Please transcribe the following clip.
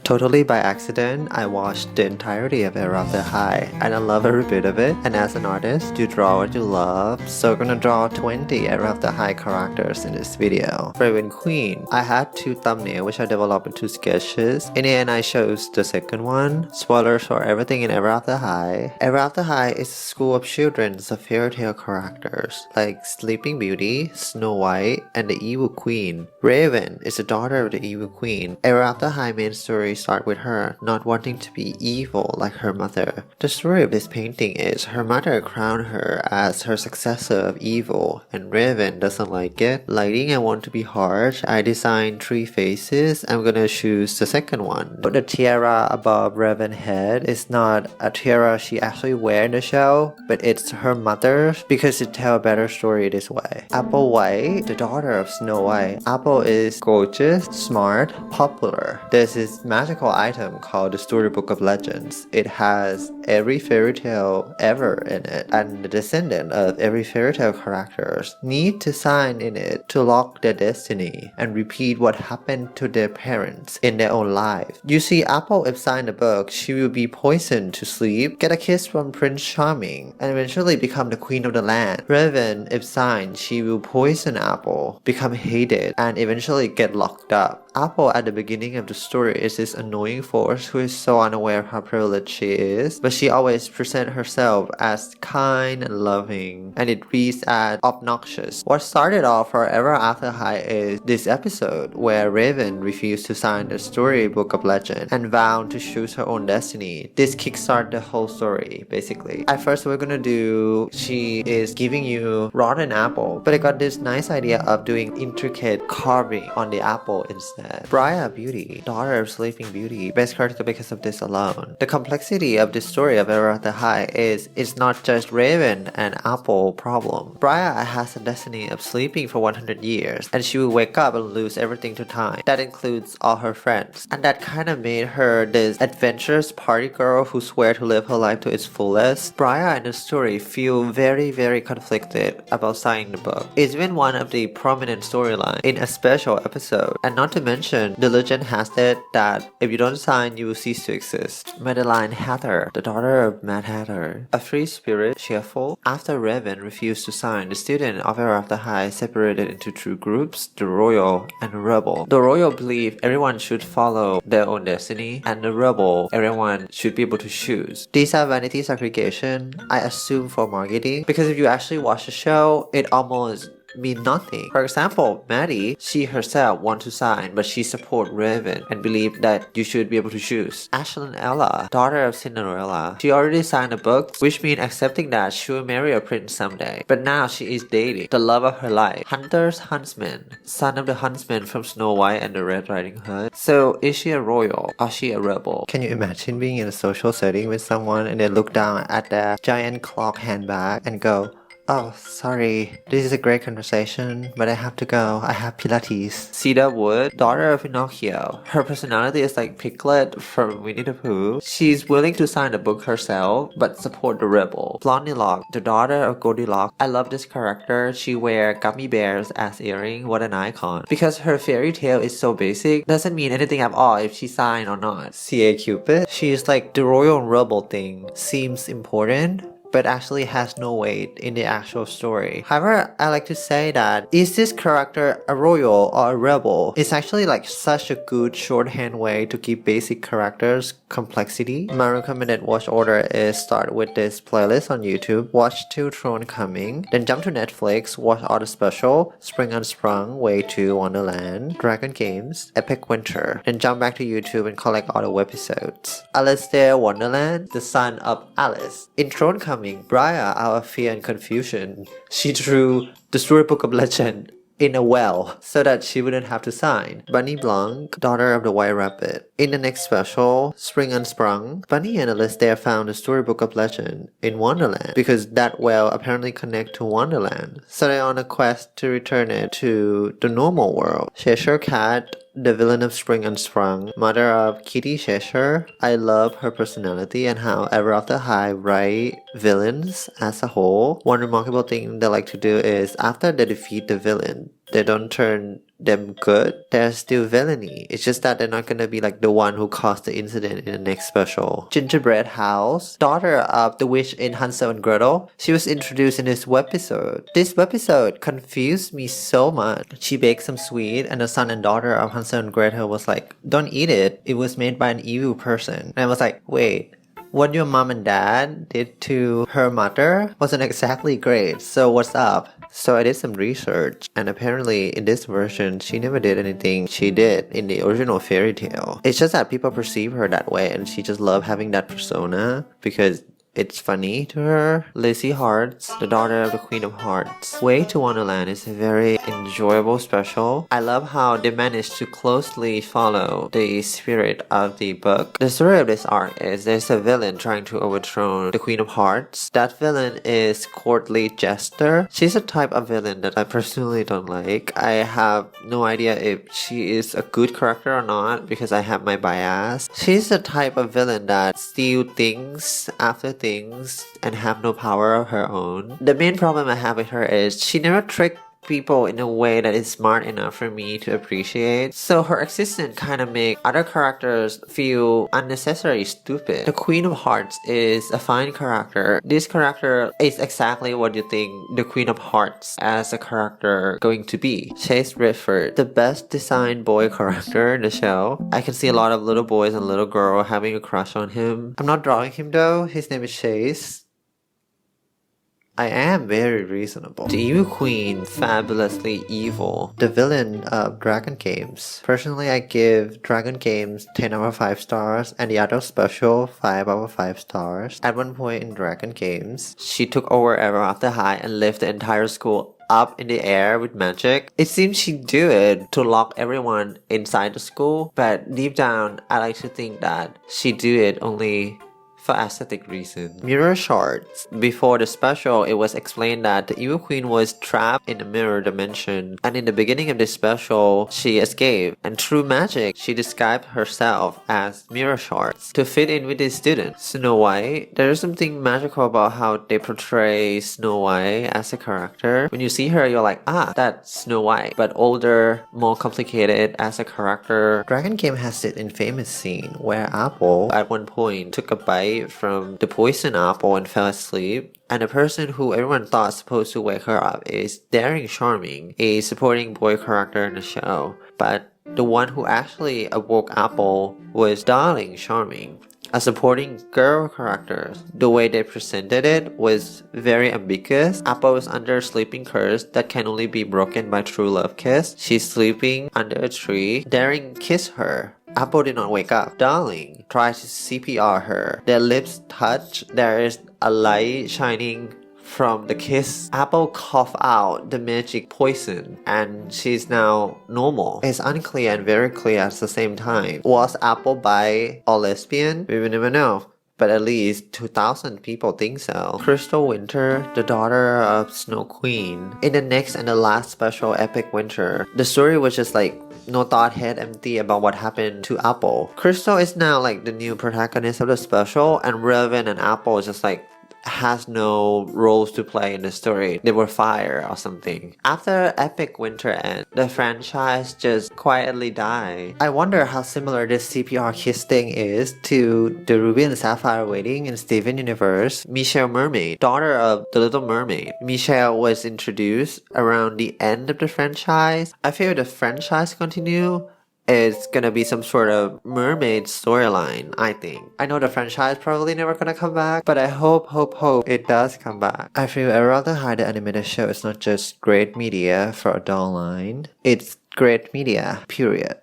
Totally by accident, I watched the entirety of Era of the High, and I love every bit of it. And as an artist, you draw what you love, so I'm gonna draw 20 Era of the High characters in this video. Raven Queen, I had two thumbnails which I developed into sketches. In the end, I chose the second one. Spoilers for everything in Era of the High. Era of the High is a school of children's of fairy tale characters, like Sleeping Beauty, Snow White, and the Evil Queen. Raven is the daughter of the Evil Queen. Era of the High main story start with her not wanting to be evil like her mother. The story of this painting is her mother crowned her as her successor of evil, and Raven doesn't like it. Lighting, I want to be harsh. I designed 3 faces. I'm gonna choose the second one. But the tiara above Raven's head is not a tiara she actually wear in the show, but it's her mother's because it tells a better story this way. Apple White, the daughter of Snow White. Apple is gorgeous, smart, popular. There's this magical item called the Storybook of Legends. It has every fairy tale ever in it, and the descendant of every fairy tale characters need to sign in it to lock their destiny and repeat what happened to their parents in their own life. You see, Apple, if signed the book, she will be poisoned to sleep, get a kiss from Prince Charming, and eventually become the queen of the land. Raven, if signed, she will poison Apple, become hated, and eventually get locked up. Apple at the beginning of the story is this annoying force who is so unaware of how privileged she is, but she always presents herself as kind and loving, and it reads as obnoxious. What started off forever after High is this episode where Raven refused to sign the Storybook of Legend and vowed to choose her own destiny. This kickstarted the whole story, basically. At first we're gonna do, she is giving you rotten apple, but I got this nice idea of doing intricate carving on the apple instead. Briar Beauty, daughter of Sleeping Beauty, best character because of this alone. The complexity of the story of Era of the High is it's not just Raven and Apple problem. Briar has a destiny of sleeping for 100 years, and she will wake up and lose everything to time. That includes all her friends, and that kind of made her this adventurous party girl who swear to live her life to its fullest. Briar in the story feel very conflicted about signing the book. It's been one of the prominent storylines in a special episode, and not to mention the legend has it that if you don't sign, you will cease to exist. Madeline Hatter, the daughter of Mad Hatter, a free spirit, cheerful. After Raven refused to sign, the student of Era of the High separated into 2 groups, the Royal and the Rebel. The Royal believe everyone should follow their own destiny, and the Rebel, everyone should be able to choose. These are vanity segregation, I assume for marketing, because if you actually watch the show, it almost mean nothing. For example, Maddie, she herself want to sign, but she support Raven and believe that you should be able to choose. Ashlynn Ella, daughter of Cinderella, she already signed a book, which means accepting that she will marry a prince someday. But now she is dating the love of her life, Hunter's Huntsman, son of the Huntsman from Snow White and the Red Riding Hood. So is she a royal or she a rebel? Can you imagine being in a social setting with someone and they look down at their giant clock handbag and go, "Oh, sorry, this is a great conversation, but I have to go. I have Pilates." Cedar Wood, daughter of Pinocchio. Her personality is like Piglet from Winnie the Pooh. She's willing to sign the book herself, but support the rebel. Blondie, the daughter of Goldilocks. I love this character. She wear gummy bears as earring. What an icon. Because her fairy tale is so basic, doesn't mean anything at all if she signed or not. A Cupid. She is like the royal rebel thing. Seems important, but actually has no weight in the actual story. However, I like to say that, is this character a royal or a rebel? It's actually like such a good shorthand way to keep basic characters complexity. My recommended watch order is start with this playlist on YouTube, watch Till Throne Coming, then jump to Netflix, watch all the special, Spring Unsprung, Way to Wonderland, Dragon Games, Epic Winter, then jump back to YouTube and collect all the episodes. Alistair Wonderland, the son of Alice. In Throne Coming, Briar, out of fear and confusion, she drew the Storybook of Legend in a well so that she wouldn't have to sign. Bunny Blanc, daughter of the White Rabbit. In the next special, Spring Unsprung, Bunny and Alistair found the Storybook of Legend in Wonderland because that well apparently connect to Wonderland. So they're on a quest to return it to the normal world. Cheshire Cat, the villain of Spring Unsprung, mother of Kitty Cheshire. I love her personality and how Era of the High write villains as a whole. One remarkable thing they like to do is after they defeat the villain, They don't turn them good. They're still villainy. It's just that they're not gonna be like the one who caused the incident in the next special. Gingerbread House, daughter of the witch in Hansel and Gretel, she was introduced in this webisode. This webisode confused me so much. She baked some sweet and the son and daughter of Hansel and Gretel was like, don't eat it. It was made by an evil person. And I was like, wait, what your mom and dad did to her mother wasn't exactly great, so what's up? So I did some research, and apparently in this version, she never did anything she did in the original fairy tale. It's just that people perceive her that way, and she just loved having that persona because it's funny to her. Lizzie Heart, the daughter of the Queen of Hearts. Way to Wonderland is a very enjoyable special. I love how they managed to closely follow the spirit of the book. The story of this arc is there's a villain trying to overthrow the Queen of Hearts. That villain is Courtley Jester. She's a type of villain that I personally don't like. I have no idea if she is a good character or not because I have my bias. She's the type of villain that steals things after things and have no power of her own. The main problem I have with her is she never tricked people in a way that is smart enough for me to appreciate. So her existence kind of make other characters feel unnecessarily stupid. The Queen of Hearts is a fine character. This character is exactly what you think the Queen of Hearts as a character going to be. Chase Redford, the best designed boy character in the show. I can see a lot of little boys and little girls having a crush on him. I'm not drawing him though. His name is Chase. I am very reasonable. The Evil Queen, fabulously evil. The villain of Dragon Games. Personally, I give Dragon Games 10 out of 5 stars and the other special 5 out of 5 stars. At one point in Dragon Games, she took over Ever After High and lifted the entire school up in the air with magic. It seems she do it to lock everyone inside the school, but deep down, I like to think that she do it only for aesthetic reasons. Mira Shards. Before the special, it was explained that the Evil Queen was trapped in a mirror dimension, and in the beginning of this special, she escaped, and through magic, she disguised herself as Mira Shards to fit in with the students. Snow White. There is something magical about how they portray Snow White as a character. When you see her, you're like, ah, that's Snow White, but older, more complicated as a character. Dragon Game has this infamous scene where Apple, at one point, took a bite from the poison apple and fell asleep, and the person who everyone thought supposed to wake her up is Daring Charming, a supporting boy character in the show, but the one who actually awoke Apple was Darling Charming, a supporting girl character. The way they presented it was very ambiguous. Apple is under a sleeping curse that can only be broken by true love kiss. She's sleeping under a tree. Daring kissed her. Apple did not wake up. Darling tried to CPR her. Their lips touch. There is a light shining from the kiss. Apple coughed out the magic poison and she's now normal. It's unclear and very clear at the same time. Was Apple bi or lesbian? We will never know, but at least 2,000 people think so. Crystal Winter, the daughter of Snow Queen. In the next and the last special, Epic Winter, the story was just like no thought, head empty about what happened to Apple. Crystal is now like the new protagonist of the special, and Raven and Apple is just like has no roles to play in the story. They were fired or something. After Epic Winter End, the franchise just quietly died. I wonder how similar this CPR kiss thing is to the Ruby and Sapphire wedding in Steven Universe. Meeshell Mermaid, daughter of the Little Mermaid. Meeshell was introduced around the end of the franchise. I feel the franchise continue, it's gonna be some sort of mermaid storyline, I think. I know the franchise probably never gonna come back, but I hope it does come back. I feel Ever After High, the animated show, is not just great media for adult line, it's great media, period.